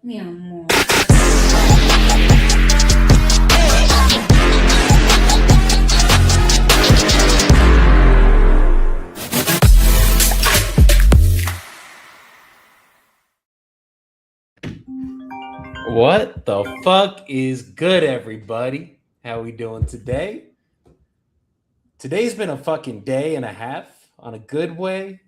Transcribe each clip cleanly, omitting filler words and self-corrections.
Mi amor. What the fuck is good, everybody? How we doing today? Today's been a fucking day and a half on a good way,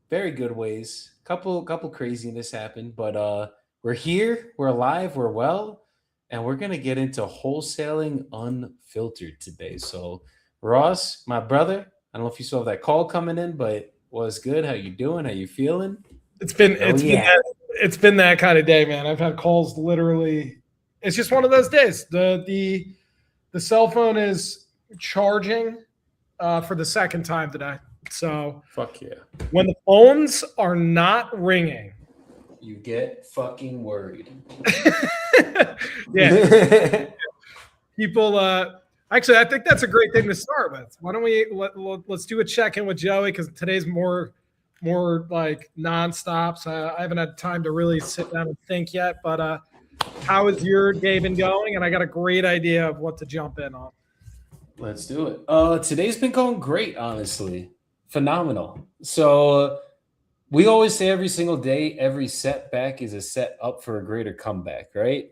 very good ways. Couple craziness happened, but we're here, we're alive, we're well, and we're gonna get into wholesaling unfiltered today. So, Ross, my brother, I don't know if you saw that call coming in, but what's good? How you doing? How you feeling? It's been Where it's we been at? that kind of day, man. I've had calls literally. It's just one of those days. The cell phone is charging for the second time today. So Fuck yeah. when the phones are not ringing, You get fucking worried. yeah, people. Actually, I think that's a great thing to start with. Why don't we let's do a check in with Joey because today's more like nonstop. So I haven't had time to really sit down and think yet. But how has your day been going? And I got a great idea of what to jump in on. Let's do it. Today's been going great, honestly. Phenomenal. So we always say every single day, every setback is a set up for a greater comeback, right?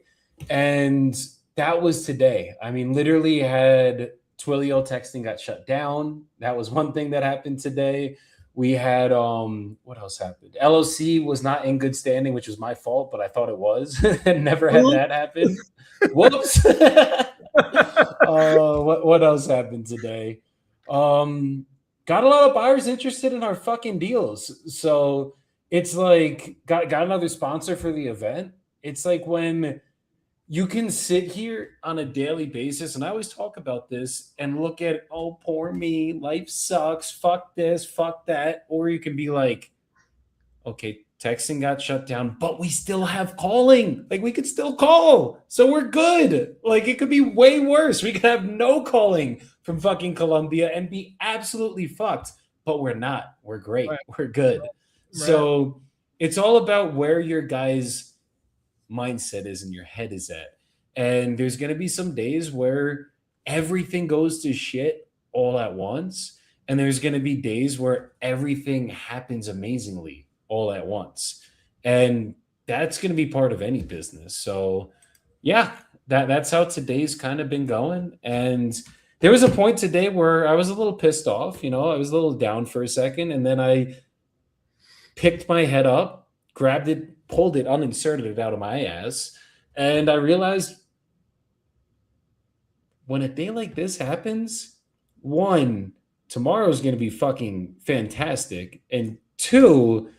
And that was today. I mean, literally had Twilio texting got shut down. That was one thing that happened today. We had what else happened? LOC was not in good standing, which was my fault, but I thought it was. And never had that happen. Whoops. What else happened today? Got a lot of buyers interested in our fucking deals. So it's like got another sponsor for the event. It's like when you can sit here on a daily basis, and I always talk about this and look at, oh, poor me, life sucks, fuck this, fuck that. Or you can be like, okay, texting got shut down, but we still have calling. Like we could still call. So we're good. Like it could be way worse. We could have no calling from fucking Colombia and be absolutely fucked, but we're not. We're great. Right. We're good. Right. So it's all about where your guys' mindset is and your head is at. And there's going to be some days where everything goes to shit all at once. And there's going to be days where everything happens amazingly all at once. And that's going to be part of any business. So, yeah, that's how today's kind of been going. And there was a point today where I was a little pissed off, I was a little down for a second, and then I picked my head up, grabbed it, pulled it, uninserted it out of my ass, and I realized when a day like this happens, one, tomorrow's going to be fucking fantastic, and two,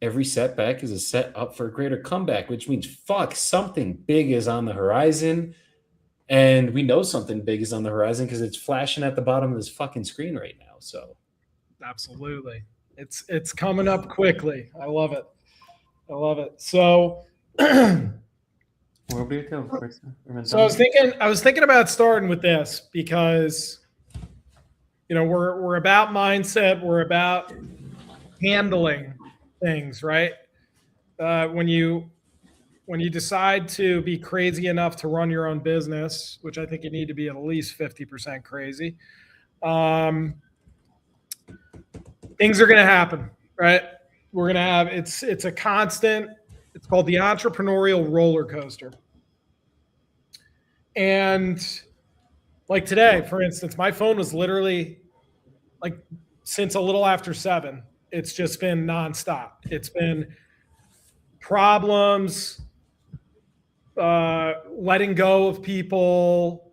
every setback is a set up for a greater comeback, which means fuck, something big is on the horizon. And we know something big is on the horizon because it's flashing at the bottom of this fucking screen right now. So Absolutely. It's coming up quickly. I love it. I love it. So where do you go first? So I was thinking about starting with this because we're about mindset, we're about handling things, right? When you decide to be crazy enough to run your own business, which I think you need to be at least 50% crazy, things are going to happen, right? We're going to have it's a constant. It's called the entrepreneurial roller coaster. And like today, for instance, my phone was literally like since a little after 7. It's just been nonstop. It's been problems, letting go of people,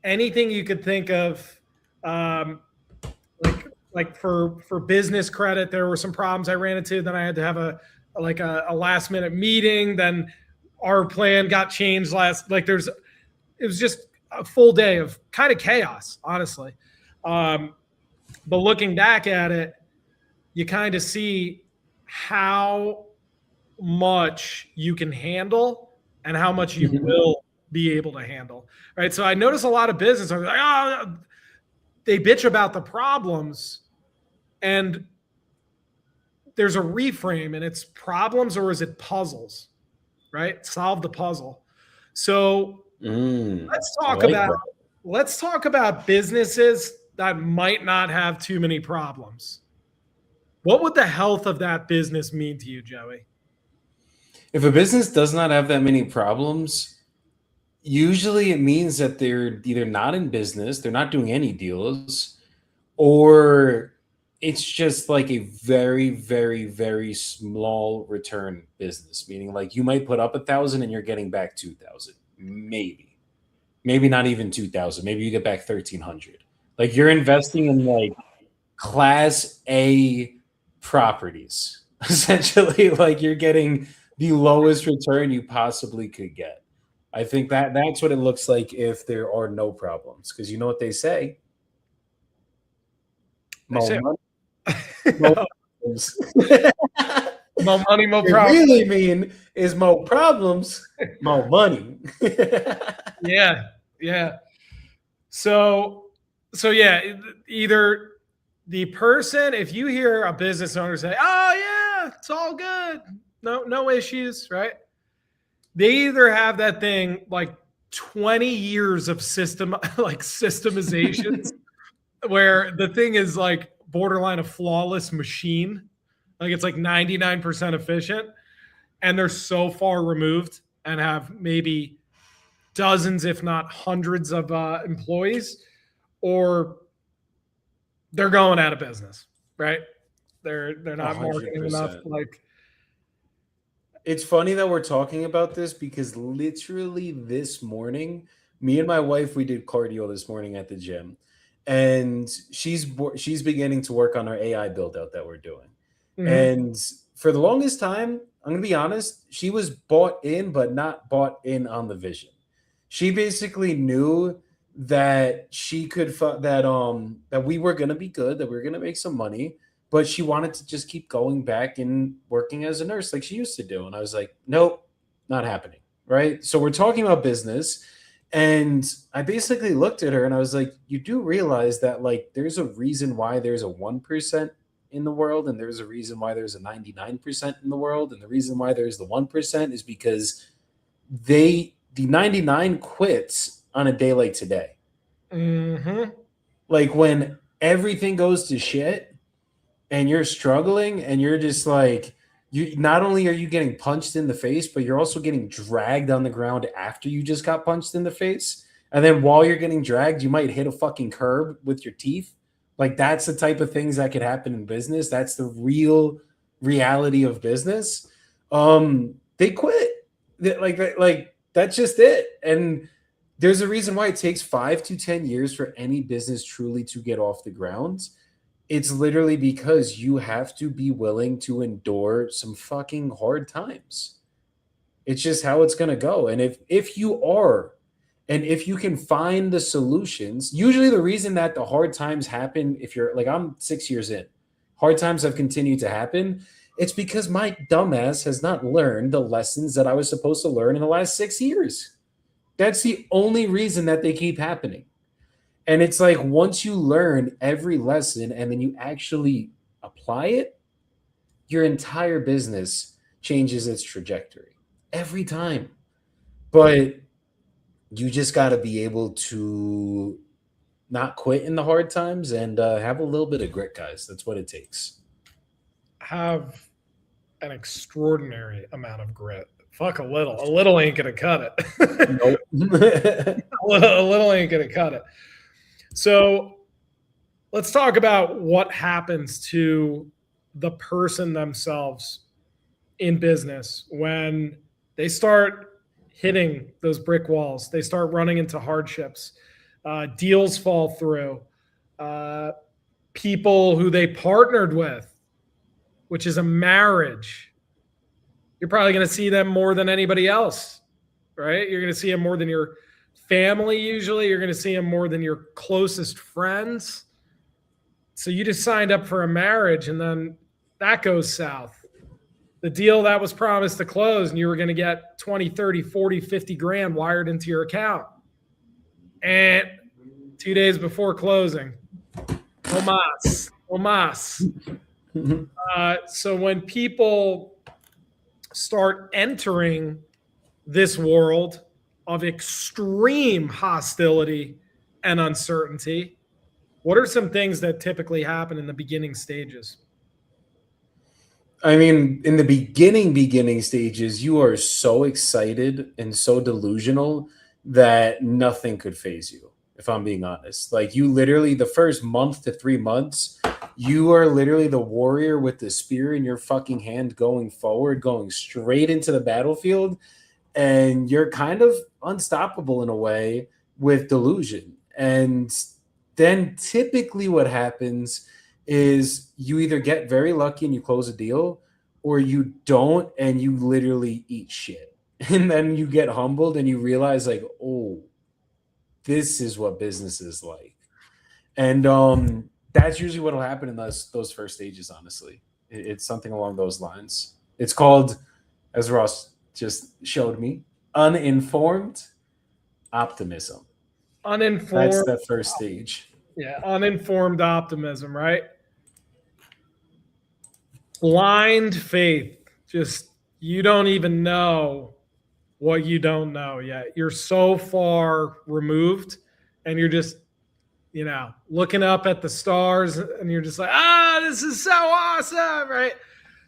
anything you could think of. Like for business credit, there were some problems I ran into. Then I had to have a last minute meeting. Then our plan got changed it was just a full day of kind of chaos, honestly. But looking back at it, you kind of see how much you can handle and how much you will be able to handle. Right. So I notice a lot of business are like, oh, they bitch about the problems, and there's a reframe, and it's problems or is it puzzles? right? Solve the puzzle. So let's I talk like about that. let's talk about businesses that might not have too many problems. What would the health of that business mean to you, Joey? If a business does not have that many problems, usually it means that they're either not in business, they're not doing any deals, or it's just like a very, very, very small return business. Meaning, like you might put up 1,000 and you're getting back 2,000, maybe not even 2,000. Maybe you get back 1,300. Like you're investing in like class A properties. Essentially, like you're getting the lowest return you possibly could get. I think that that's what it looks like if there are no problems. Because you know what they say, They mo say money, mo problems. no money, no It problem. really mean is more problems, more money. Yeah, yeah. So, so yeah, either the person, if you hear a business owner say, "Oh yeah, it's all good, no issues," right? They either have that thing like 20 years of systemizations where the thing is like borderline a flawless machine, like it's like 99% efficient, and they're so far removed and have maybe dozens, if not hundreds, of employees, or they're going out of business, right? They're A not hundred marketing enough. percent. Like, It's funny that we're talking about this because literally this morning, me and my wife we did cardio this morning at the gym, and she's beginning to work on our AI build out that we're doing. mhm. And for the longest time, I'm gonna be honest, she was bought in, but not bought in on the vision. She basically knew that she could that we were gonna be good, that we were gonna make some money, but she wanted to just keep going back and working as a nurse like she used to do. And I was like, nope, not happening. Right. So we're talking about business. And I basically looked at her and I was like, you do realize that like there's a reason why there's a 1% in the world and there's a reason why there's a 99% in the world. And the reason why there's the 1% is because the 99 quits on a day like today. Mm-hmm. Like when everything goes to shit, and you're struggling and you're just like you not only are you getting punched in the face but you're also getting dragged on the ground after you just got punched in the face, and then while you're getting dragged you might hit a fucking curb with your teeth. Like that's the type of things that could happen in business. That's the real reality of business. They quit. Like that's just it. And there's a reason why it takes 5 to 10 years for any business truly to get off the ground. It's literally because you have to be willing to endure some fucking hard times. It's just how it's going to go. And if you are, and if you can find the solutions, usually the reason that the hard times happen, if you're like I'm 6 years in, hard times have continued to happen. It's because my dumbass has not learned the lessons that I was supposed to learn in the last 6 years. That's the only reason that they keep happening. And it's like once you learn every lesson and then you actually apply it, your entire business changes its trajectory every time. But you just got to be able to not quit in the hard times and have a little bit of grit, guys. That's what it takes. Have an extraordinary amount of grit. Fuck a little. A little ain't gonna cut it. Nope. A little ain't gonna cut it. So let's talk about what happens to the person themselves in business when they start hitting those brick walls. They start running into hardships. Deals fall through. People who they partnered with, which is a marriage, you're probably going to see them more than anybody else, right? You're going to see them more than your family usually. You're going to see them more than your closest friends. So you just signed up for a marriage and then that goes south. The deal that was promised to close and you were going to get 20, 30, 40, 50 grand wired into your account. And 2 days before closing, no mas. So when people start entering this world of extreme hostility and uncertainty, what are some things that typically happen in the beginning stages? I mean, in the beginning stages, you are so excited and so delusional that nothing could phase you, if I'm being honest. Like, you literally, the first month to 3 months, you are literally the warrior with the spear in your fucking hand going forward, going straight into the battlefield. And you're kind of unstoppable in a way with delusion. And then typically what happens is you either get very lucky and you close a deal, or you don't and you literally eat shit. And then you get humbled and you realize, like, oh, this is what business is like. And that's usually what'll happen in those first stages, honestly. It's something along those lines. It's called, as Ross just showed me, uninformed optimism. Uninformed. That's the first stage. Yeah, uninformed optimism, right? Blind faith. Just you don't even know what you don't know yet. You're so far removed and you're just, looking up at the stars and you're just like, this is so awesome, right?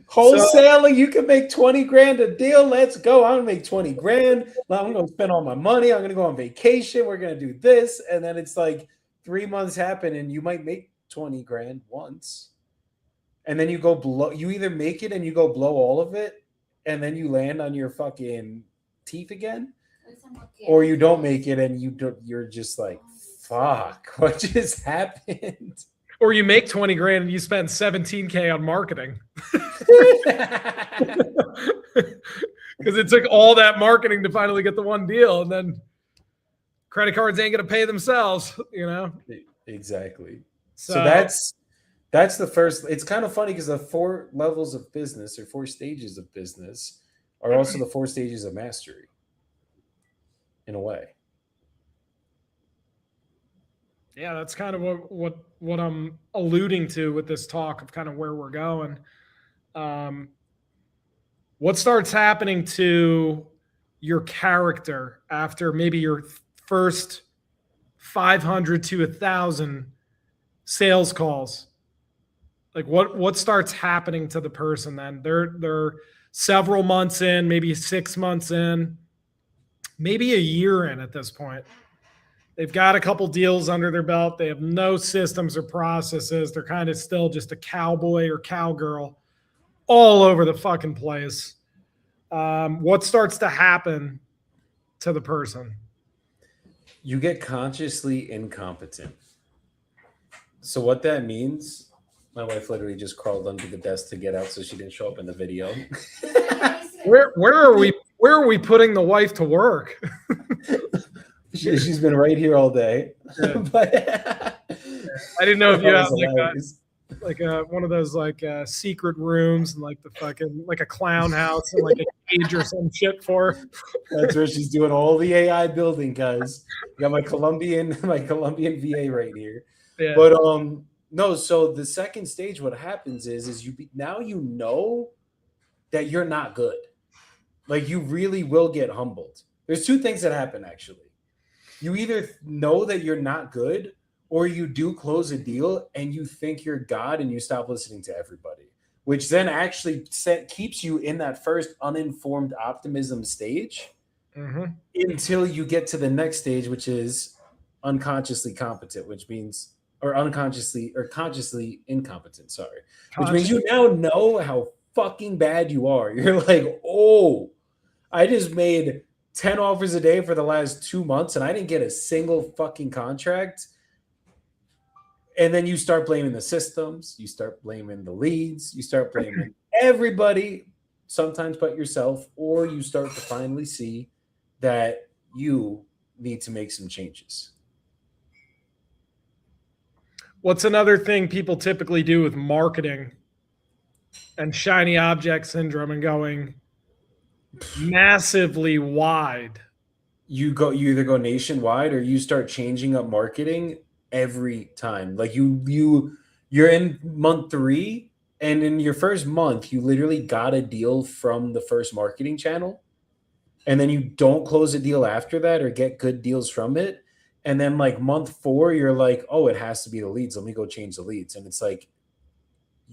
Wholesaling, you can make 20 grand a deal. Let's go. I'm gonna make 20 grand. I'm gonna spend all my money. I'm gonna go on vacation. We're gonna do this. And then it's like 3 months happen and you might make 20 grand once. And then you go blow, you either make it and you go blow all of it, and then you land on your fucking teeth again, or you don't make it and you're just like, fuck, what just happened? Or you make 20 grand and you spend 17K on marketing. Because it took all that marketing to finally get the one deal, and then credit cards ain't going to pay themselves, Exactly. So that's the first. It's kind of funny because the 4 levels of business, or 4 stages of business, are also the 4 stages of mastery, in a way. Yeah, that's kind of what I'm alluding to with this talk of kind of where we're going. What starts happening to your character after maybe your first 500 to 1,000 sales calls? Like what starts happening to the person then? They're several months in, maybe 6 months in, maybe a year in at this point. They've got a couple deals under their belt. They have no systems or processes. They're kind of still just a cowboy or cowgirl all over the fucking place. What starts to happen to the person? You get consciously incompetent. So what that means, my wife literally just crawled under the desk to get out so she didn't show up in the video. Where are we putting the wife to work? She's been right here all day. Yeah. But I didn't know if you had like one of those secret rooms and like the fucking like a clown house and like a cage or some shit for her. That's where she's doing all the AI building, guys. Got my Colombian VA right here. Yeah. But no, so the second stage, what happens is now you know that you're not good. Like, you really will get humbled. There's 2 things that happen, actually. You either know that you're not good, or you do close a deal and you think you're God and you stop listening to everybody, which then actually keeps you in that first uninformed optimism stage until you get to the next stage, which is unconsciously competent, which means, or consciously incompetent, sorry. Which means you now know how fucking bad you are. You're like, oh, I just made 10 offers a day for the last 2 months and I didn't get a single fucking contract. And then you start blaming the systems, you start blaming the leads, you start blaming everybody, sometimes but yourself, or you start to finally see that you need to make some changes. What's another thing people typically do with marketing and shiny object syndrome and going massively wide? You either go nationwide or you start changing up marketing every time. Like you're in month 3, and in your first month, you literally got a deal from the first marketing channel, and then you don't close a deal after that or get good deals from it, and then like month 4, you're like, oh, it has to be the leads. Let me go change the leads. And it's like,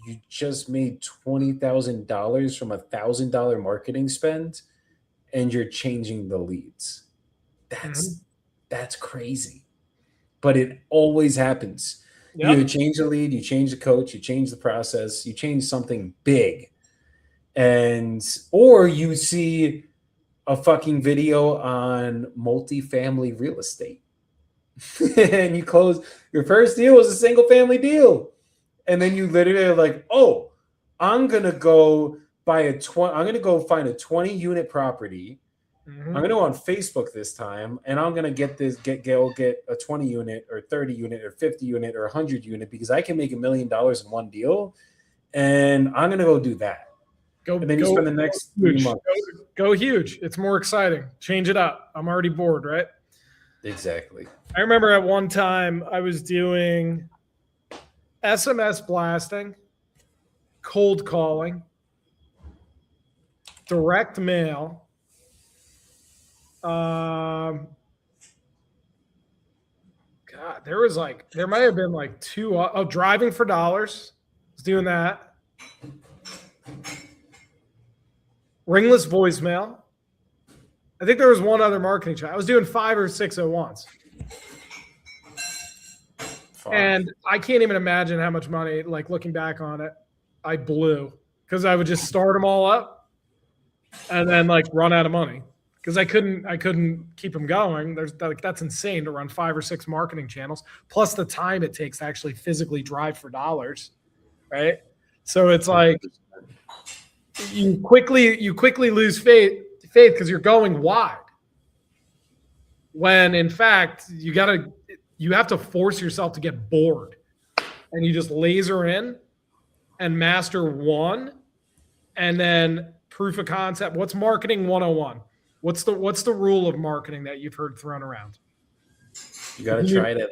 you just made $20,000 from $1,000 marketing spend, and you're changing the leads. That's crazy. But it always happens. You either change the lead, you change the coach, you change the process, you change something big. Or you see a fucking video on multifamily real estate. And you close your first deal was a single family deal. And then you literally are like, oh, I'm gonna go find a 20 unit property. I'm gonna go on Facebook this time, and I'm gonna get a 20 unit or 30 unit or 50 unit or 100 unit, because I can make $1 million in one deal, and I'm gonna go do that. And then you spend the next 3 months. Go huge. It's more exciting. Change it up. I'm already bored, right? Exactly. I remember at one time I was doing SMS blasting, cold calling, direct mail. God, there might have been like two. Driving for dollars. I was doing that. Ringless voicemail. I think there was one other marketing channel. I was doing 5 or 6 at once. And I can't even imagine how much money, like looking back on it, I blew, because I would just start them all up and then like run out of money, because I couldn't keep them going. That's insane to run 5 or 6 marketing channels, plus the time it takes to actually physically drive for dollars, right? So it's like you quickly lose faith because you're going wide, when in fact you have to force yourself to get bored, and you just laser in and master one, and then proof of concept. What's marketing 101? What's the rule of marketing that you've heard thrown around? You got to try it at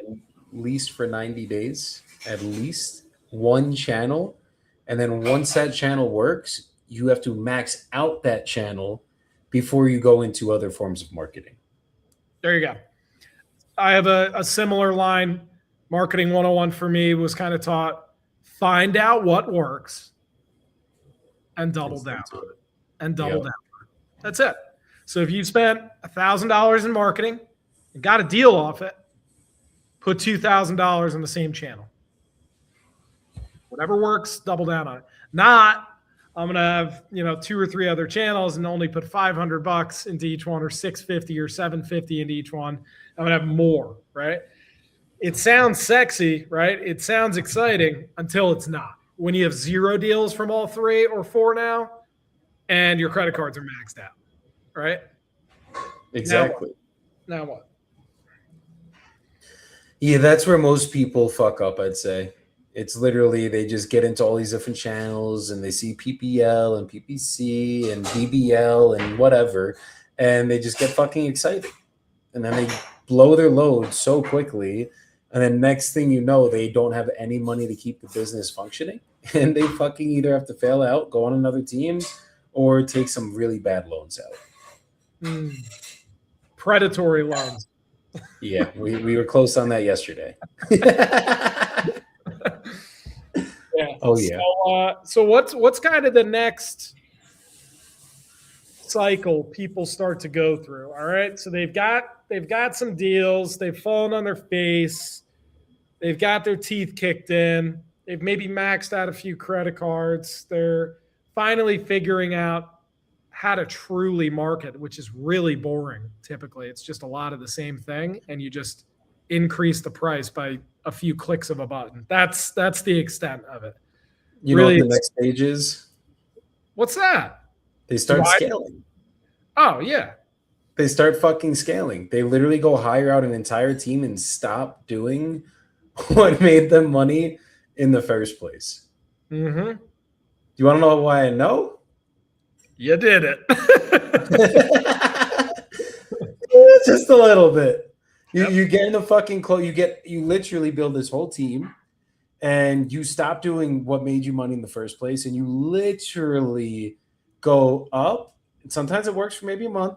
least for 90 days, at least one channel. And then once that channel works, you have to max out that channel before you go into other forms of marketing. There you go. I have a similar line. Marketing 101 for me was kind of taught, find out what works and double down on it. And double down. That's it. So if you spent $1,000 in marketing and got a deal off it, put $2,000 in the same channel. Whatever works, double down on it. Not, I'm gonna have 2 or 3 other channels and only put $500 into each one, or $650 or $750 into each one. I'm gonna have more, right? It sounds sexy, right? It sounds exciting until it's not. When you have 0 deals from all 3 or 4 now, and your credit cards are maxed out, right? Exactly. Now what? Yeah, that's where most people fuck up, I'd say. It's literally, they just get into all these different channels and they see PPL and PPC and BBL and whatever, and they just get fucking excited. And then they blow their load so quickly. And then next thing you know, they don't have any money to keep the business functioning. And they fucking either have to fail out, go on another team, or take some really bad loans out. Predatory loans. Yeah, we were close on that yesterday. Yeah. Oh yeah. So what's kind of the next cycle people start to go through? All right. So they've got some deals. They've fallen on their face. They've got their teeth kicked in. They've maybe maxed out a few credit cards. They're finally figuring out how to truly market, which is really boring. Typically, it's just a lot of the same thing, and you just increase the price by a few clicks of a button. That's the extent of it. You really, know what the next stage is? What's that? They start scaling. Oh, yeah. They start fucking scaling. They literally go hire out an entire team and stop doing what made them money in the first place. Mm-hmm. Do you want to know why I know? You did it. Just a little bit. You get in the fucking you literally build this whole team, and you stop doing what made you money in the first place, and you literally go up. And sometimes it works for maybe a month,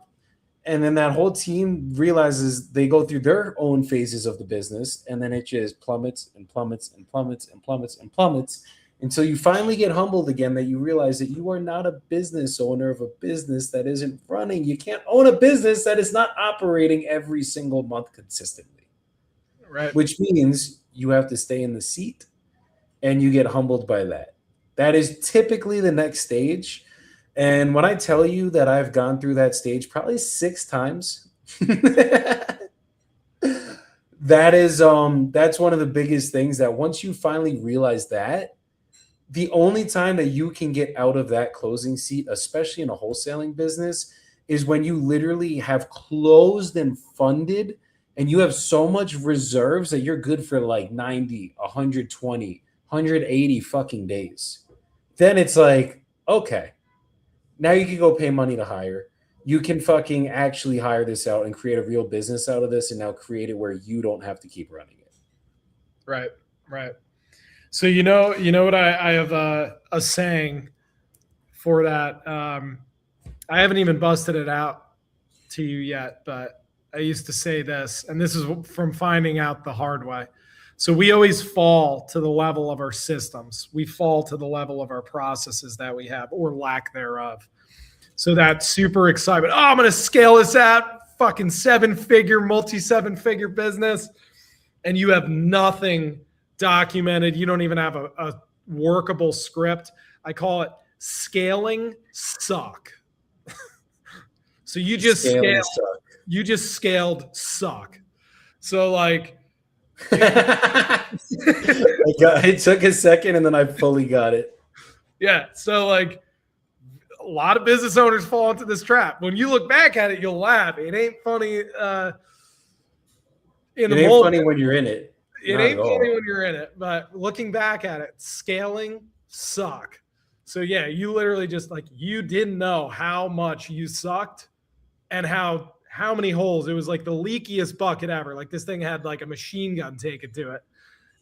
And then that whole team realizes they go through their own phases of the business, and then it just plummets and plummets and plummets and plummets and plummets until you finally get humbled again, that you realize that you are not a business owner of a business that isn't running. You can't own a business that is not operating every single month consistently, Right. which means you have to stay in the seat, and you get humbled by that. That is typically the next stage. And when I tell you that I've gone through that stage probably 6 times, that's one of the biggest things, that once you finally realize that, the only time that you can get out of that closing seat, especially in a wholesaling business, is when you literally have closed and funded and you have so much reserves that you're good for like 90, 120, 180 fucking days. Then it's like, okay, now you can go pay money to hire. You can fucking actually hire this out and create a real business out of this, and now create it where you don't have to keep running it. Right. Right. So what I have a saying for that. I haven't even busted it out to you yet, but I used to say this, and this is from finding out the hard way. So we always fall to the level of our systems. We fall to the level of our processes that we have, or lack thereof. So that super excitement. Oh, I'm going to scale this out. Fucking 7-figure, multi-7-figure business. And you have nothing documented. You don't even have a workable script. I call it scaling suck. So you just scaled suck. So like, it took a second and then I fully got it. Yeah. So like, a lot of business owners fall into this trap. When you look back at it, you'll laugh. It ain't funny. It ain't funny when you're in it. It ain't funny when you're in it. But looking back at it, scaling suck. So yeah, you literally just like, you didn't know how much you sucked and how many holes. It was like the leakiest bucket ever. Like this thing had like a machine gun taken to it.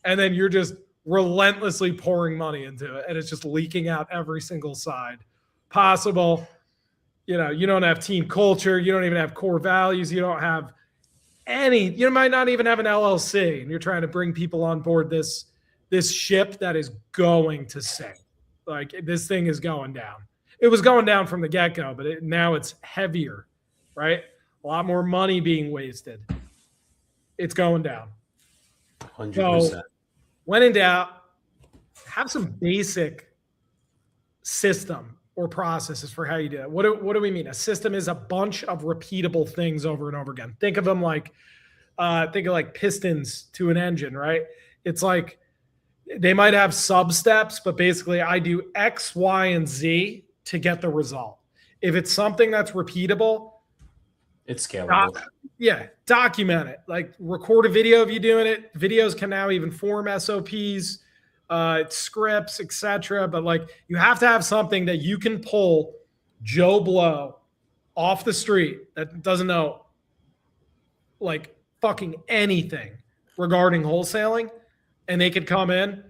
And then you're just relentlessly pouring money into it. And it's just leaking out every single side possible. You don't have team culture. You don't even have core values. You don't have you might not even have an LLC, and you're trying to bring people on board this ship that is going to sink. Like this thing is going down. It was going down from the get-go, but now it's heavier, right? A lot more money being wasted. It's going down. 100%. So, when in doubt, have some basic system or processes for how you do it. What do we mean? A system is a bunch of repeatable things over and over again. Think of them like pistons to an engine, right? It's like they might have sub steps, but basically I do X, Y, and Z to get the result. If it's something that's repeatable, it's scalable. Document it. Like record a video of you doing it. Videos can now even form SOPs, scripts, etc. But like you have to have something that you can pull Joe Blow off the street that doesn't know like fucking anything regarding wholesaling, and they could come in,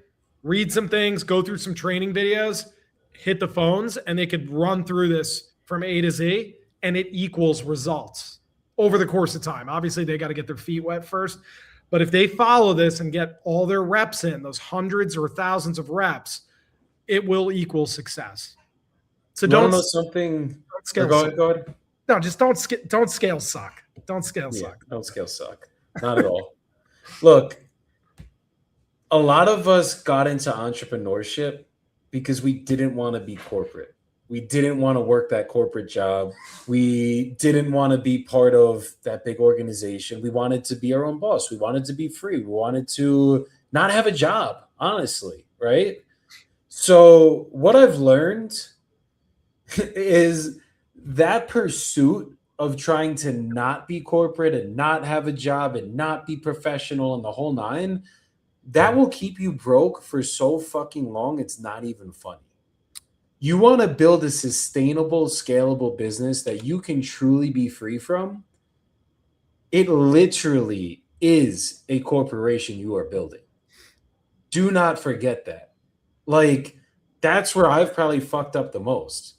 read some things, go through some training videos, hit the phones, and they could run through this from A to Z, and it equals results over the course of time. Obviously, they got to get their feet wet first. But if they follow this and get all their reps in, those hundreds or thousands of reps, it will equal success. So don't know something. Don't scale go ahead. No, just don't scale suck. Don't scale suck. Don't scale suck. Not at all. Look, a lot of us got into entrepreneurship because we didn't want to be corporate. We didn't want to work that corporate job. We didn't want to be part of that big organization. We wanted to be our own boss. We wanted to be free. We wanted to not have a job, honestly, right? So what I've learned is that pursuit of trying to not be corporate and not have a job and not be professional and the whole nine, that will keep you broke for so fucking long, it's not even funny. You want to build a sustainable, scalable business that you can truly be free from. It literally is a corporation you are building. Do not forget that. Like, that's where I've probably fucked up the most.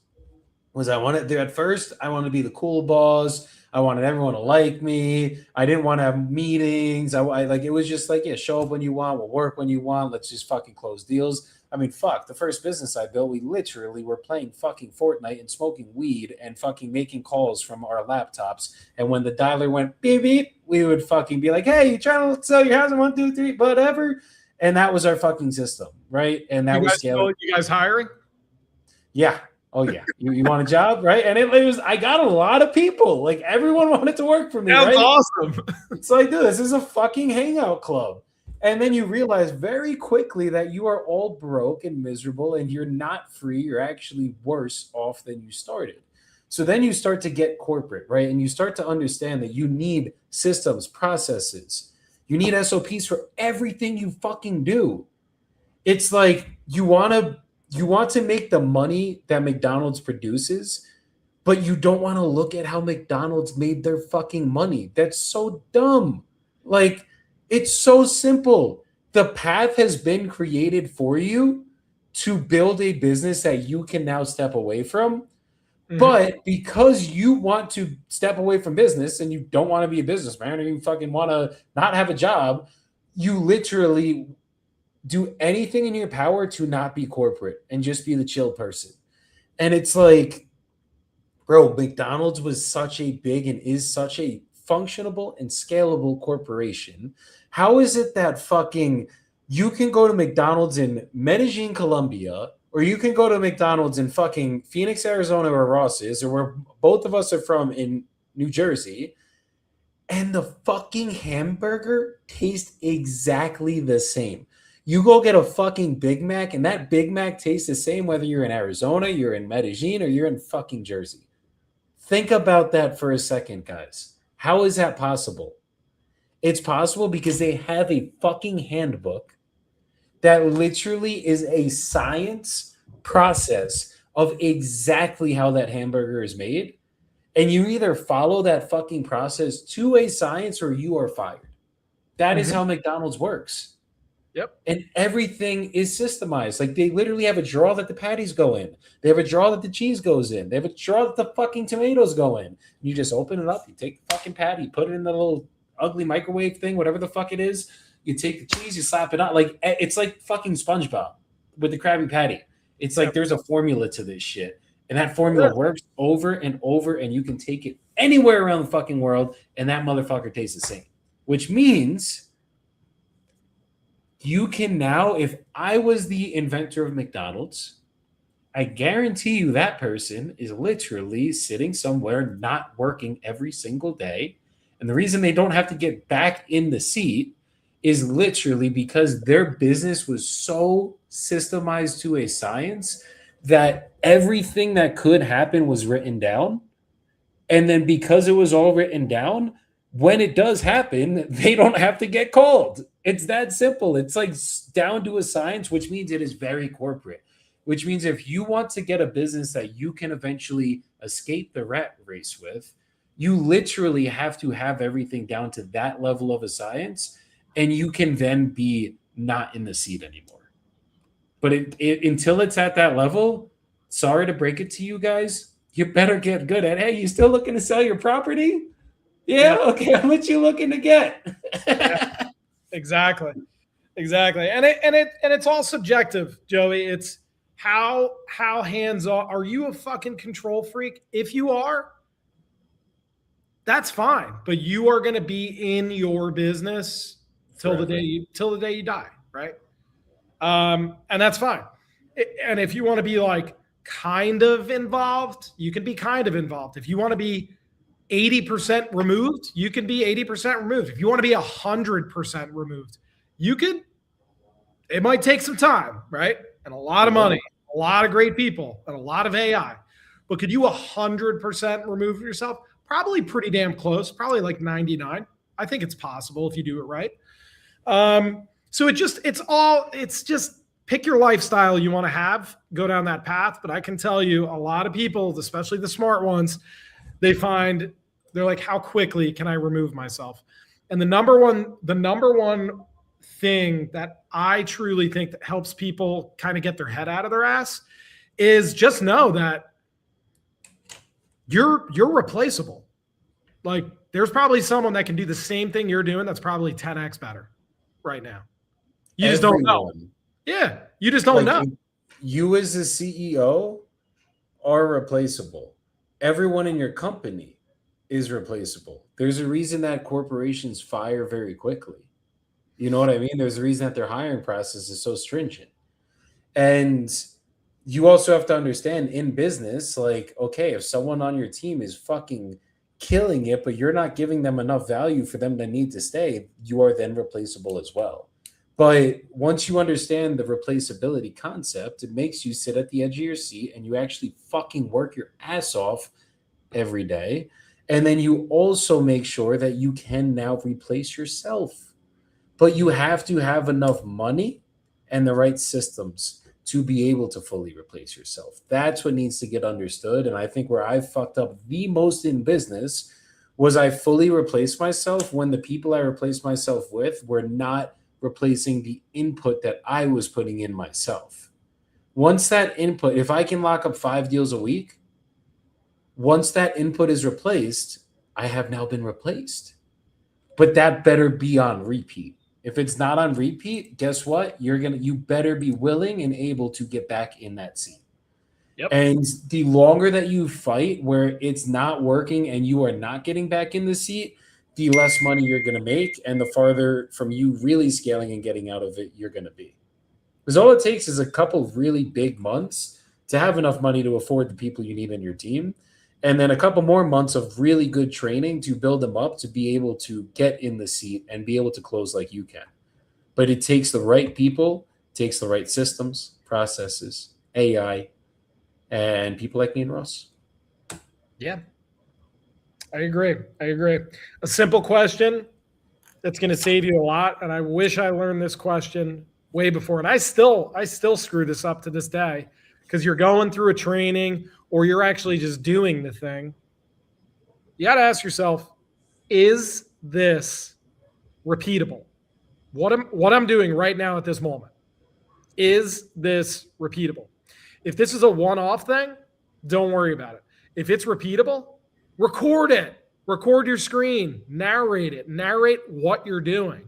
At first, I want to be the cool boss. I wanted everyone to like me. I didn't want to have meetings. I like, it was just like, yeah, show up when you want, we'll work when you want. Let's just fucking close deals. I mean, fuck, the first business I built, we literally were playing fucking Fortnite and smoking weed and fucking making calls from our laptops. And when the dialer went beep beep, we would fucking be like, hey, you trying to sell your house in 1, 2, 3, whatever. And that was our fucking system, right? And that was scaling. You guys hiring? Yeah. Oh yeah. You want a job, right? And it was, I got a lot of people. Like everyone wanted to work for me. That's right? awesome. It's like, dude, this is a fucking hangout club. And then you realize very quickly that you are all broke and miserable and you're not free. You're actually worse off than you started. So then you start to get corporate, right? And you start to understand that you need systems, processes. You need SOPs for everything you fucking do. It's like you want to make the money that McDonald's produces, but you don't want to look at how McDonald's made their fucking money. That's so dumb. Like, it's so simple. The path has been created for you to build a business that you can now step away from. Mm-hmm. But because you want to step away from business and you don't want to be a businessman or you fucking want to not have a job, you literally do anything in your power to not be corporate and just be the chill person. And it's like, bro, McDonald's was such a big and is such a functionable and scalable corporation. How is it that fucking you can go to McDonald's in Medellin, Colombia, or you can go to McDonald's in fucking Phoenix, Arizona, where Ross is, or where both of us are from in New Jersey, and the fucking hamburger tastes exactly the same? You go get a fucking Big Mac, and that Big Mac tastes the same whether you're in Arizona, you're in Medellin, or you're in fucking Jersey. Think about that for a second, guys. How is that possible? It's possible because they have a fucking handbook that literally is a science process of exactly how that hamburger is made. And you either follow that fucking process to a science or you are fired. That is how McDonald's works. Yep. And everything is systemized. Like they literally have a drawer that the patties go in. They have a drawer that the cheese goes in. They have a drawer that the fucking tomatoes go in. You just open it up. You take the fucking patty, put it in the little ugly microwave thing, whatever the fuck it is. You take the cheese, you slap it on. Like it's like fucking SpongeBob with the Krabby Patty. It's like there's a formula to this shit. And that formula works over and over, and you can take it anywhere around the fucking world, and that motherfucker tastes the same. Which means you can now, if I was the inventor of McDonald's, I guarantee you that person is literally sitting somewhere not working every single day. And the reason they don't have to get back in the seat is literally because their business was so systemized to a science that everything that could happen was written down. And then because it was all written down, when it does happen, they don't have to get called. It's that simple. It's like down to a science, which means it is very corporate, which means if you want to get a business that you can eventually escape the rat race with, you literally have to have everything down to that level of a science, and you can then be not in the seat anymore. But until it's at that level, sorry to break it to you guys, you better get good at, hey, you still looking to sell your property? Yeah, okay, how much you looking to get? Yeah, exactly. And it's all subjective, Joey. It's how hands-on. Are you a fucking control freak? If you are, that's fine. But you are going to be in your business till the day you die, right? And that's fine. And if you want to be like kind of involved, you can be kind of involved. If you want to be 80% removed, you can be 80% removed. If you want to be 100% removed, you could. It might take some time, right? And a lot of money, a lot of great people, and a lot of AI. But could you 100% remove yourself? Probably pretty damn close. Probably like 99. I think it's possible if you do it right. So it's just pick your lifestyle you want to have, go down that path. But I can tell you, a lot of people, especially the smart ones, they're like, how quickly can I remove myself? And the number one thing that I truly think that helps people kind of get their head out of their ass is just know that you're replaceable. Like, there's probably someone that can do the same thing you're doing that's probably 10x better right now. You just don't know. Everyone. Yeah, you just don't Like know. you as a CEO are replaceable. Everyone in your company is replaceable. There's a reason that corporations fire very quickly. You know what I mean? There's a reason that their hiring process is so stringent. And you also have to understand in business, like, okay, if someone on your team is fucking killing it, but you're not giving them enough value for them to need to stay, you are then replaceable as well. But once you understand the replaceability concept, it makes you sit at the edge of your seat and you actually fucking work your ass off every day. And then you also make sure that you can now replace yourself. But you have to have enough money and the right systems to be able to fully replace yourself. That's what needs to get understood. And I think where I fucked up the most in business was I fully replaced myself when the people I replaced myself with were not replacing the input that I was putting in myself. Once that input, if I can lock up 5 deals a week, once that input is replaced, I have now been replaced. But that better be on repeat. If it's not on repeat, guess what? You better be willing and able to get back in that seat. Yep. And the longer that you fight where it's not working and you are not getting back in the seat, the less money you're going to make and the farther from you really scaling and getting out of it you're going to be. Because all it takes is a couple of really big months to have enough money to afford the people you need in your team. And then a couple more months of really good training to build them up to be able to get in the seat and be able to close like you can. But it takes the right people, takes the right systems, processes, AI, and people like me and Russ. Yeah. I agree. A simple question that's going to save you a lot. And I wish I learned this question way before. And I still screw this up to this day because you're going through a training or you're actually just doing the thing. You got to ask yourself, is this repeatable? What I'm doing right now at this moment, is this repeatable? If this is a one-off thing, don't worry about it. If it's repeatable, record it. Record your screen, narrate it, narrate what you're doing.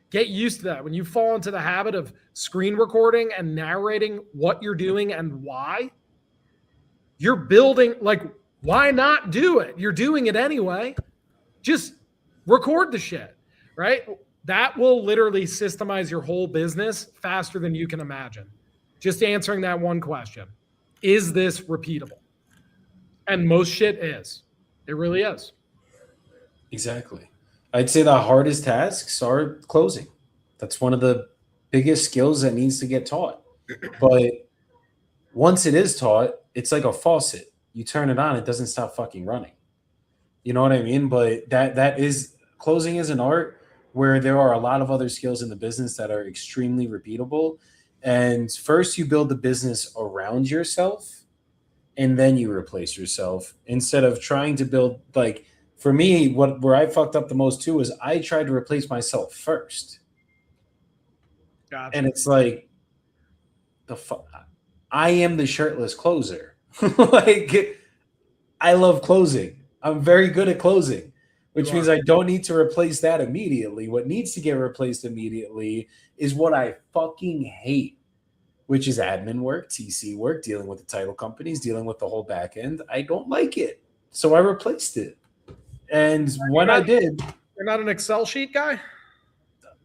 Get used to that. When you fall into the habit of screen recording and narrating what you're doing and why, you're building, like, why not do it? You're doing it anyway. Just record the shit, right? That will literally systemize your whole business faster than you can imagine. Just answering that one question. Is this repeatable? And most shit is. It really is. Exactly. I'd say the hardest tasks are closing. That's one of the biggest skills that needs to get taught. But once it is taught, it's like a faucet. You turn it on, it doesn't stop fucking running. You know what I mean? But that is closing is an art where there are a lot of other skills in the business that are extremely repeatable. And first you build the business around yourself and then you replace yourself instead of trying to build, like, for me, where I fucked up the most too is I tried to replace myself first. Gotcha. And it's like I am the shirtless closer. Like, I love closing. I'm very good at closing, which means I don't need to replace that immediately. What needs to get replaced immediately is what I fucking hate, which is admin work, TC work, dealing with the title companies, dealing with the whole back end. I don't like it. So I replaced it. And when I did. You're not an Excel sheet guy?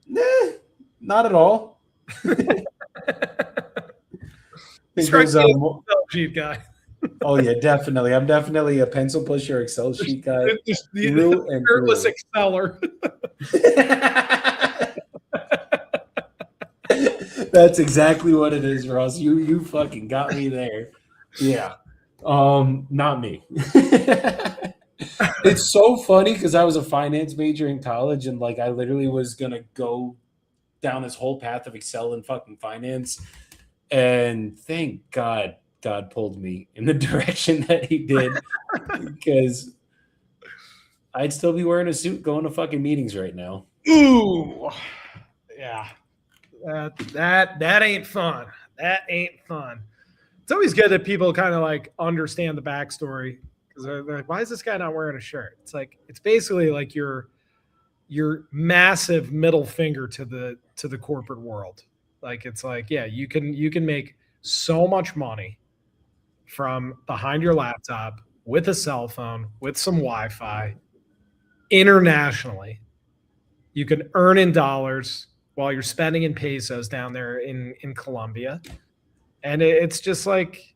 Nah, not at all. Excel sheet guy. Oh yeah, definitely. I'm definitely a pencil pusher, Excel sheet guy. Through and shirtless through. Exceller. That's exactly what it is, Ross. You fucking got me there. Yeah. Not me. It's so funny because I was a finance major in college and like I literally was gonna go down this whole path of Excel and fucking finance. And thank God pulled me in the direction that he did because I'd still be wearing a suit going to fucking meetings right now. Ooh. Yeah. That ain't fun. That ain't fun. It's always good that people kind of like understand the backstory. because they're like, why is this guy not wearing a shirt? It's like, it's basically like your massive middle finger to the corporate world. Like, it's like, yeah, you can make so much money from behind your laptop with a cell phone, with some Wi-Fi internationally. You can earn in dollars while you're spending in pesos down there in Colombia. And it's just like,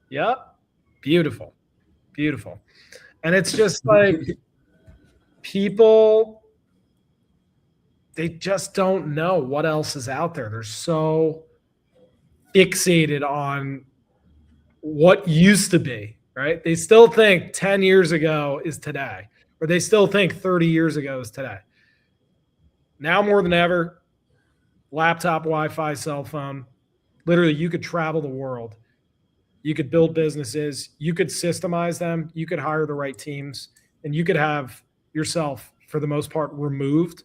yeah, beautiful, beautiful. And it's just like people, they just don't know what else is out there. They're so fixated on what used to be, right? They still think 10 years ago is today, or they still think 30 years ago is today. Now more than ever, laptop, Wi-Fi, cell phone, literally you could travel the world. You could build businesses, you could systemize them, you could hire the right teams, and you could have yourself, for the most part, removed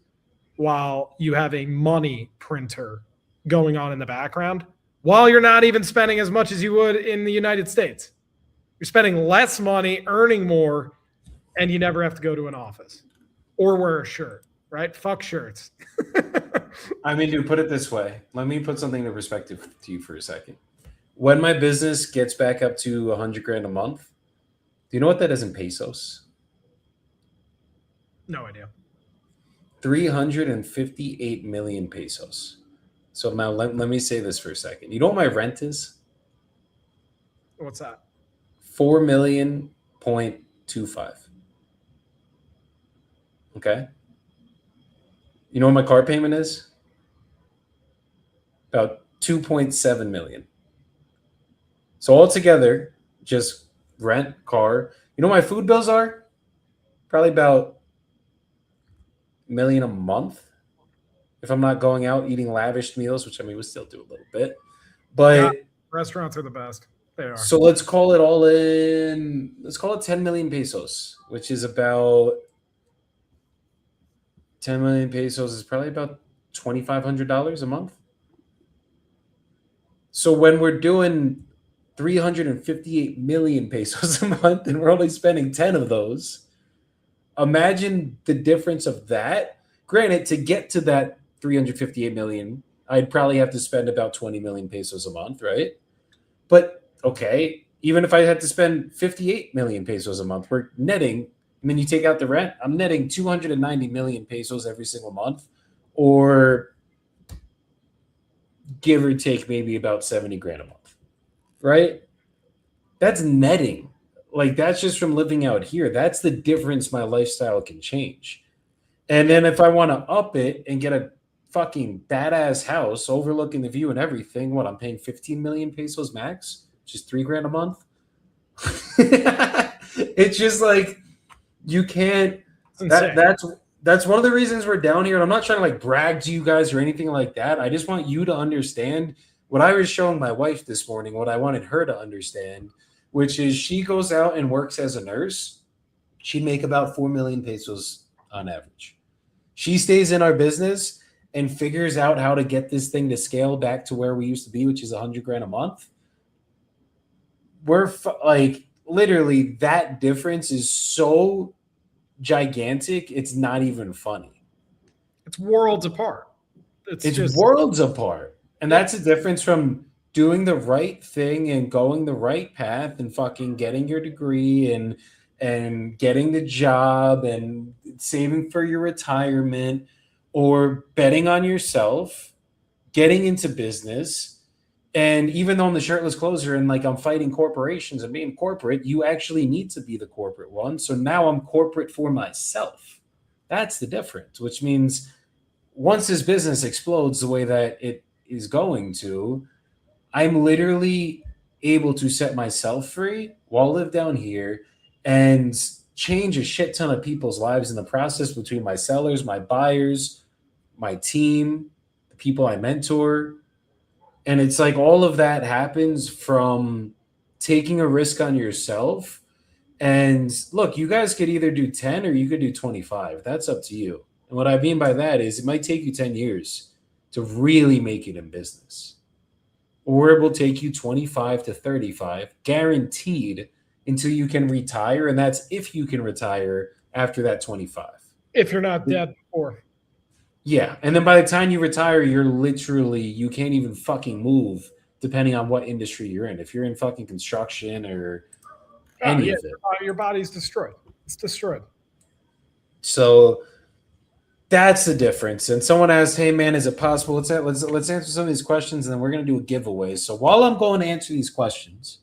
while you have a money printer going on in the background, while you're not even spending as much as you would in the United States. You're spending less money, earning more, and you never have to go to an office or wear a shirt, right? Fuck shirts. I mean, dude, put it this way. Let me put something into perspective to you for a second. When my business gets back up to 100 grand a month, do you know what that is in pesos? No idea. 358 million pesos. So now let me say this for a second. You know what my rent is? What's that? 4,000,025. Okay. You know what my car payment is? About 2.7 million. So altogether, just rent, car. You know what my food bills are? Probably about $1 million a month. If I'm not going out eating lavish meals, which I mean we still do a little bit. But Yeah, restaurants are the best. They are. so let's call it all in. Let's call it 10 million pesos, which is about 10 million pesos is probably about $2,500 a month. So when we're doing 358 million pesos a month and we're only spending 10 of those, imagine the difference of that. Granted, to get to that 358 million, I'd probably have to spend about 20 million pesos a month, right? But okay, even if I had to spend 58 million pesos a month, we're netting, and then you take out the rent, I'm netting 290 million pesos every single month, or give or take maybe about 70 grand a month, right? That's netting. Like, that's just from living out here. That's the difference my lifestyle can change. And then if I want to up it and get a fucking badass house overlooking the view and everything, what, I'm paying 15 million pesos max, which is 3 grand a month. It's just like, you can't, that's one of the reasons we're down here. And I'm not trying to like brag to you guys or anything like that. I just want you to understand what I was showing my wife this morning, what I wanted her to understand, which is she goes out and works as a nurse. She'd make about 4 million pesos on average. She stays in our business and figures out how to get this thing to scale back to where we used to be, which is 100 grand a month. We're like, literally, that difference is so gigantic, it's not even funny. It's worlds apart. It's just worlds apart. And that's the difference from doing the right thing and going the right path and fucking getting your degree and getting the job and saving for your retirement, or betting on yourself, getting into business. And even though I'm the shirtless closer and like I'm fighting corporations and being corporate, you actually need to be the corporate one. So now I'm corporate for myself. That's the difference, which means once this business explodes the way that it is going to, I'm literally able to set myself free while live down here and change a shit ton of people's lives in the process, between my sellers, my buyers, my team, the people I mentor. And it's like all of that happens from taking a risk on yourself. And look, you guys could either do 10 or you could do 25. That's up to you. And what I mean by that is it might take you 10 years to really make it in business. Or it will take you 25 to 35, guaranteed, until you can retire. And that's if you can retire after that 25. If you're not dead before. Yeah. And then by the time you retire, you can't even fucking move depending on what industry you're in. If you're in fucking construction or Oh any yeah, of it. your body's destroyed. It's destroyed. So that's the difference. And someone asked, "Hey man, is it possible?" Let's answer some of these questions, and then we're gonna do a giveaway. So while I'm going to answer these questions,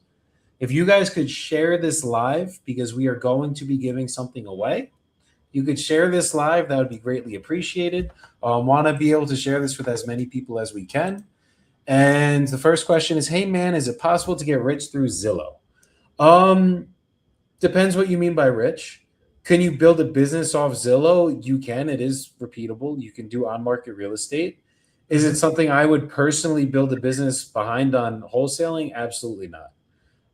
if you guys could share this live, because we are going to be giving something away, you could share this live. That would be greatly appreciated. Want to be able to share this with as many people as we can. And the first question is, "Hey man, is it possible to get rich through Zillow?" Um, Depends what you mean by rich. Can you build a business off Zillow? You can. It is repeatable. You can do on market real estate. Is it something I would personally build a business behind on wholesaling? Absolutely not.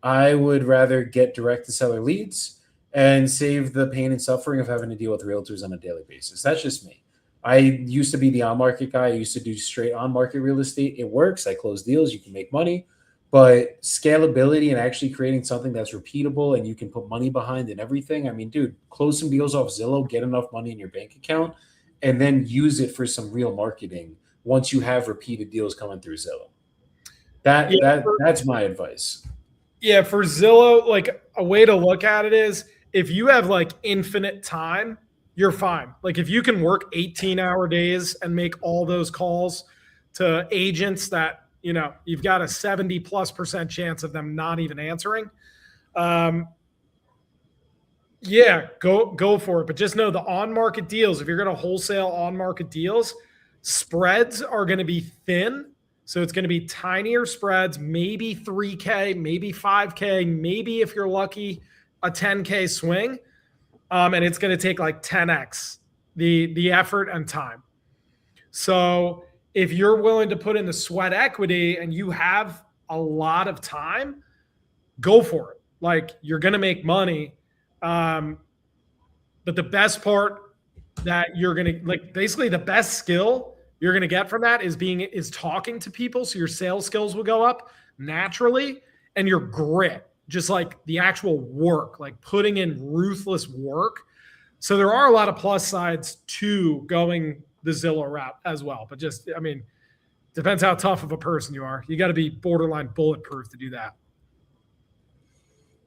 I would rather get direct to seller leads and save the pain and suffering of having to deal with realtors on a daily basis. That's just me. I used to be the on market guy. I used to do straight on market real estate. It works. I close deals. You can make money. But scalability and actually creating something that's repeatable and you can put money behind and everything. I mean, dude, close some deals off Zillow, get enough money in your bank account, and then use it for some real marketing once you have repeated deals coming through Zillow. That's my advice. Yeah, for Zillow, like a way to look at it is if you have like infinite time, you're fine. Like if you can work 18-hour days and make all those calls to agents that, you've got a 70+% chance of them not even answering. Yeah, go for it. But just know the on-market deals, if you're going to wholesale on-market deals, spreads are going to be thin. So it's going to be tinier spreads, maybe 3K, maybe 5K, maybe if you're lucky, a 10K swing. And it's going to take like 10X the effort and time. So if you're willing to put in the sweat equity and you have a lot of time, go for it. Like you're going to make money. But the best part that you're going to like, basically the best skill you're going to get from that is talking to people. So your sales skills will go up naturally and your grit, just like the actual work, like putting in ruthless work. So there are a lot of plus sides to going the Zillow route as well. But depends how tough of a person you are. You got to be borderline bulletproof to do that.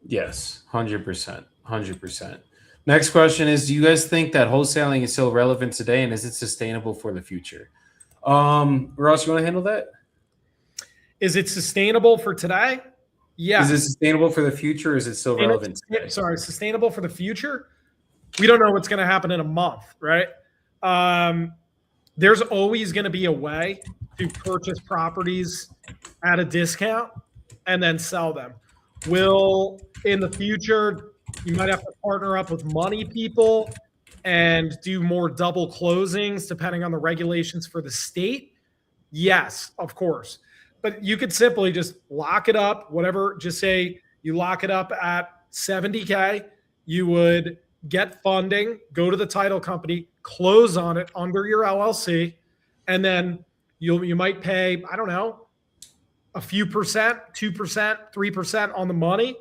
Yes, 100%. 100%. Next question is, do you guys think that wholesaling is still relevant today and is it sustainable for the future? Ross, you want to handle that? Is it sustainable for today? Yeah. Is it sustainable for the future or is it still relevant today? Sorry, sustainable for the future? We don't know what's going to happen in a month, right? There's always going to be a way to purchase properties at a discount and then sell them. Will in the future, you might have to partner up with money people and do more double closings depending on the regulations for the state. Yes, of course. But you could simply just lock it up, whatever, just say you lock it up at 70K. You would get funding, go to the title company, close on it under your LLC, and then you might pay, I don't know, a few percent, 2%, 3% on the money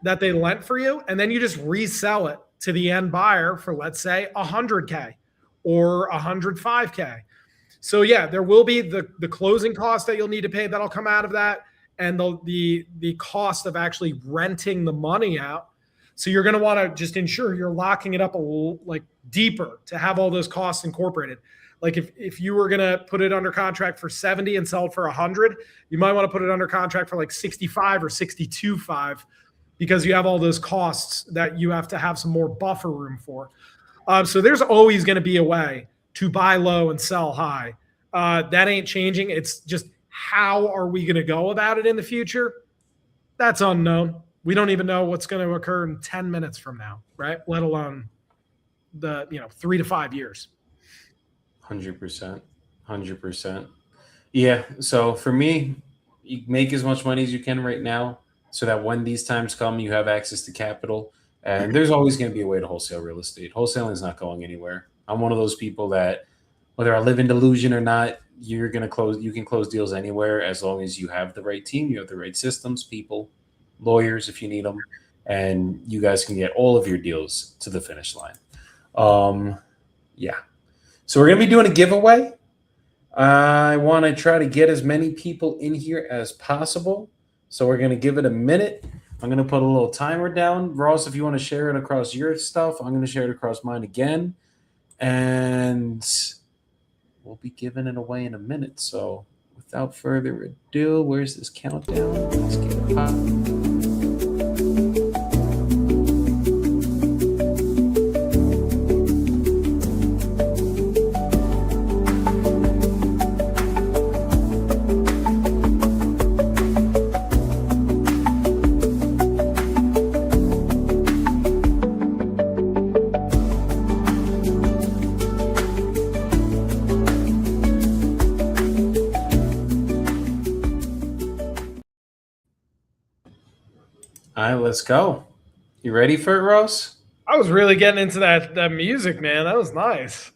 that they lent for you, and then you just resell it to the end buyer for, let's say, 100K or 105K. So yeah, there will be the closing cost that you'll need to pay that'll come out of that, and the cost of actually renting the money out. So you're going to want to just ensure you're locking it up a little like deeper to have all those costs incorporated. Like if you were going to put it under contract for 70 and sell it for 100, you might want to put it under contract for like 65 or 62.5 because you have all those costs that you have to have some more buffer room for. So there's always going to be a way to buy low and sell high. That ain't changing. It's just how are we going to go about it in the future? That's unknown. We don't even know what's going to occur in 10 minutes from now, right? Let alone the 3 to 5 years. 100%. 100%. Yeah. So for me, you make as much money as you can right now so that when these times come, you have access to capital. And there's always going to be a way to wholesale real estate. Wholesaling is not going anywhere. I'm one of those people that whether I live in delusion or not, you can close deals anywhere as long as you have the right team, you have the right systems, people, lawyers if you need them, and you guys can get all of your deals to the finish line. Yeah. So we're going to be doing a giveaway. I want to try to get as many people in here as possible. So we're going to give it a minute. I'm going to put a little timer down. Ross, if you want to share it across your stuff, I'm going to share it across mine again. And we'll be giving it away in a minute. So without further ado, where's this countdown? Let's get it pop. All right, let's go. You ready for it, Rose? I was really getting into that music, man. That was nice.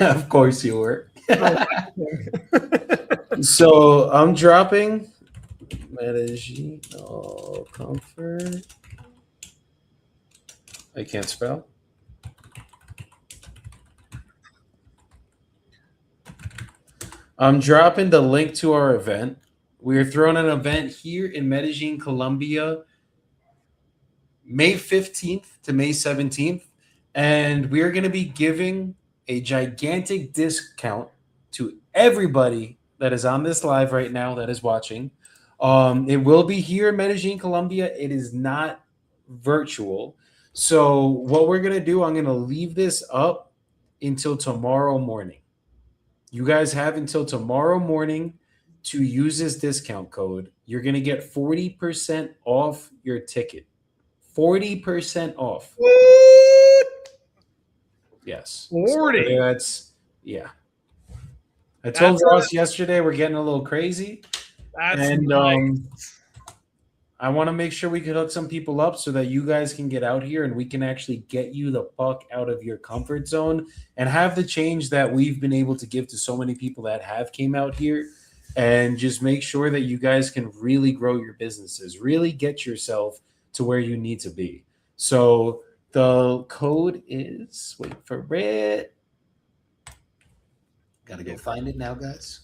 Of course you were. So I'm dropping Medellin comfort. I can't spell. I'm dropping the link to our event. We are throwing an event here in Medellin, Colombia, May 15th to May 17th. And we are going to be giving a gigantic discount to everybody that is on this live right now that is watching. It will be here in Medellin, Colombia. It is not virtual. So what we're going to do, I'm going to leave this up until tomorrow morning. You guys have until tomorrow morning to use this discount code. You're going to get 40% off your ticket. 40% off. What? Yes. 40. So that's, yeah. I told Ross yesterday we're getting a little crazy. And nice. I want to make sure we can hook some people up so that you guys can get out here and we can actually get you the fuck out of your comfort zone and have the change that we've been able to give to so many people that have came out here, and just make sure that you guys can really grow your businesses, really get yourself to where you need to be. So the code is, wait for it. Gotta go find it now, guys.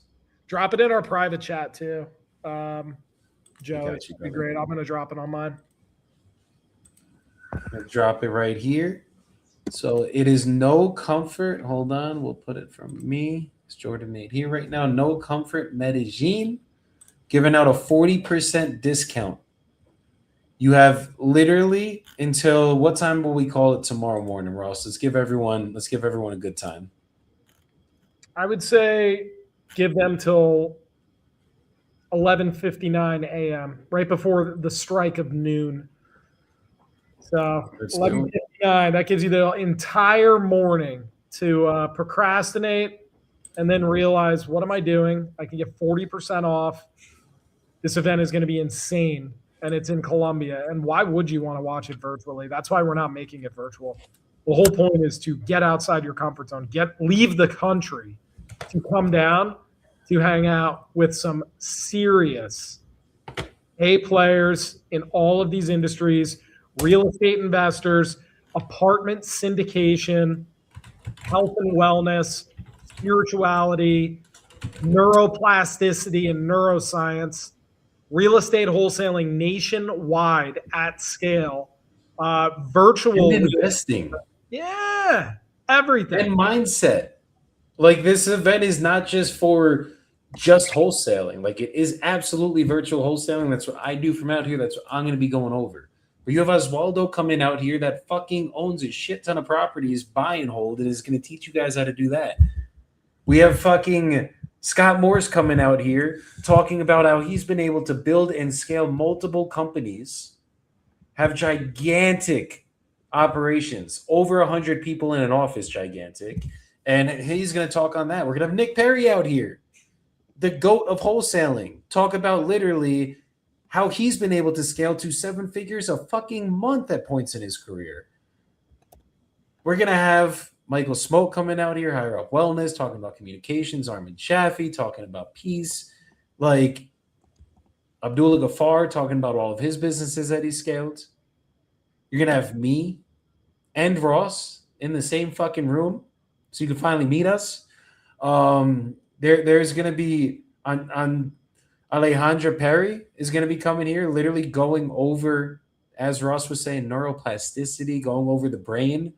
Drop it in our private chat too. Joe, it'd be great. I'm going to drop it on mine. I'm going to drop it right here. So it is No Comfort. Hold on. We'll put it from me. It's Jordan 8 here right now. No Comfort Medellin. Giving out a 40% discount. You have literally until, what time will we call it tomorrow morning, Ross? Let's give everyone a good time. I would say give them till 11:59 a.m. right before the strike of noon. So 11:59, that gives you the entire morning to procrastinate and then realize, what am I doing? I can get 40% off. This event is going to be insane, and it's in Colombia. And why would you want to watch it virtually? That's why we're not making it virtual. The whole point is to get outside your comfort zone, leave the country to come down to hang out with some serious A players in all of these industries, real estate investors, apartment syndication, health and wellness, spirituality, neuroplasticity and neuroscience, real estate wholesaling nationwide at scale, virtual and investing. Yeah, everything. And mindset. Like, this event is not just for just wholesaling. Like, it is absolutely virtual wholesaling. That's what I do from out here. That's what I'm going to be going over. But you have Oswaldo coming out here that fucking owns a shit ton of properties, buy and hold, and is going to teach you guys how to do that. We have fucking Scott Morse coming out here talking about how he's been able to build and scale multiple companies, have gigantic operations, over 100 people in an office, gigantic. And he's going to talk on that. We're going to have Nick Perry out here, the GOAT of wholesaling, talk about literally how he's been able to scale to 7 figures a fucking month at points in his career. We're going to have Michael Smoke coming out here, Higher Up Wellness, talking about communications, Armin Shaffi talking about peace, like Abdullah Ghaffar talking about all of his businesses that he scaled. You're going to have me and Ross in the same fucking room so you can finally meet us. There's going to be on Alejandra Perry is going to be coming here, literally going over, as Ross was saying, neuroplasticity, going over the brain,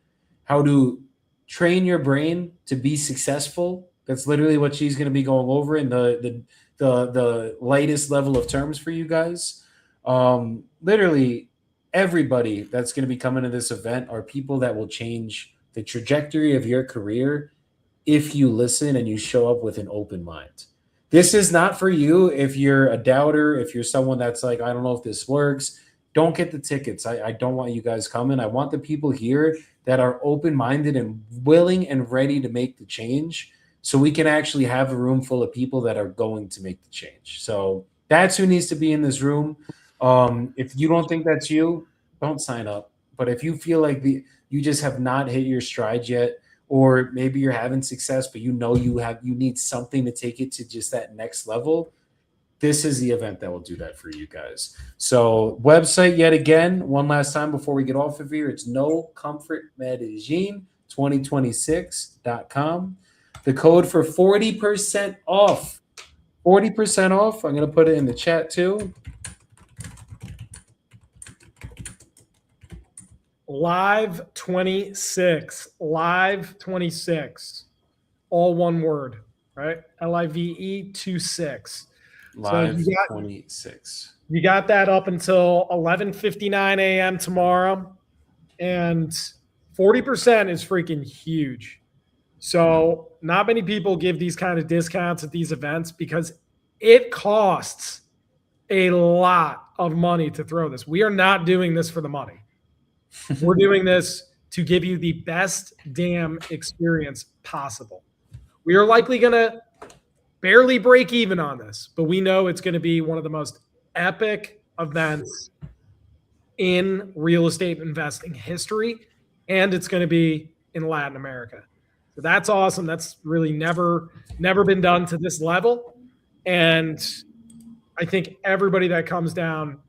how to train your brain to be successful. That's literally what she's going to be going over in the lightest level of terms for you guys. Literally, everybody that's going to be coming to this event are people that will change the trajectory of your career if you listen and you show up with an open mind. This is not for you if you're a doubter, if you're someone that's like, I don't know if this works. Don't get the tickets. I don't want you guys coming. I want the people here that are open minded and willing and ready to make the change so we can actually have a room full of people that are going to make the change. So that's who needs to be in this room. If you don't think that's you, don't sign up. But if you feel like you just have not hit your stride yet, or maybe you're having success, but you know you need something to take it to just that next level, this is the event that will do that for you guys. So website yet again, one last time before we get off of here, it's nocomfortmedellin2026.com. The code for 40% off. 40% off. I'm going to put it in the chat too. Live 26. Live 26. All one word, right? LIVE 26. Live 26. You got that up until 11:59 a.m. tomorrow. And 40% is freaking huge. So not many people give these kind of discounts at these events because it costs a lot of money to throw this. We are not doing this for the money. We're doing this to give you the best damn experience possible. We are likely going to barely break even on this, but we know it's going to be one of the most epic events in real estate investing history, and it's going to be in Latin America. So that's awesome. That's really never been done to this level. And I think everybody that comes down,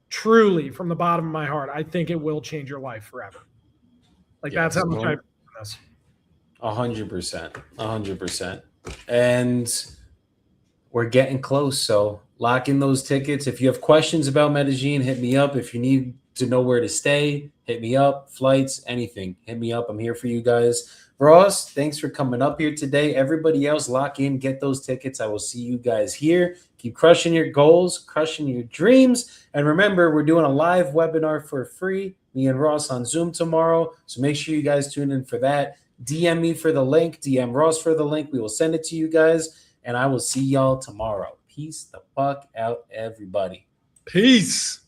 truly from the bottom of my heart, I think it will change your life forever. Like that's how much I believe in this. 100%. 100%. And we're getting close. So lock in those tickets. If you have questions about Medellin, hit me up. If you need to know where to stay, hit me up. Flights, anything, hit me up. I'm here for you guys. Ross, thanks for coming up here today. Everybody else, lock in, get those tickets. I will see you guys here. Keep crushing your goals, crushing your dreams. And remember, we're doing a live webinar for free, me and Ross on Zoom tomorrow. So make sure you guys tune in for that. DM me for the link, DM Ross for the link. We will send it to you guys, and I will see y'all tomorrow. Peace the fuck out, everybody. Peace.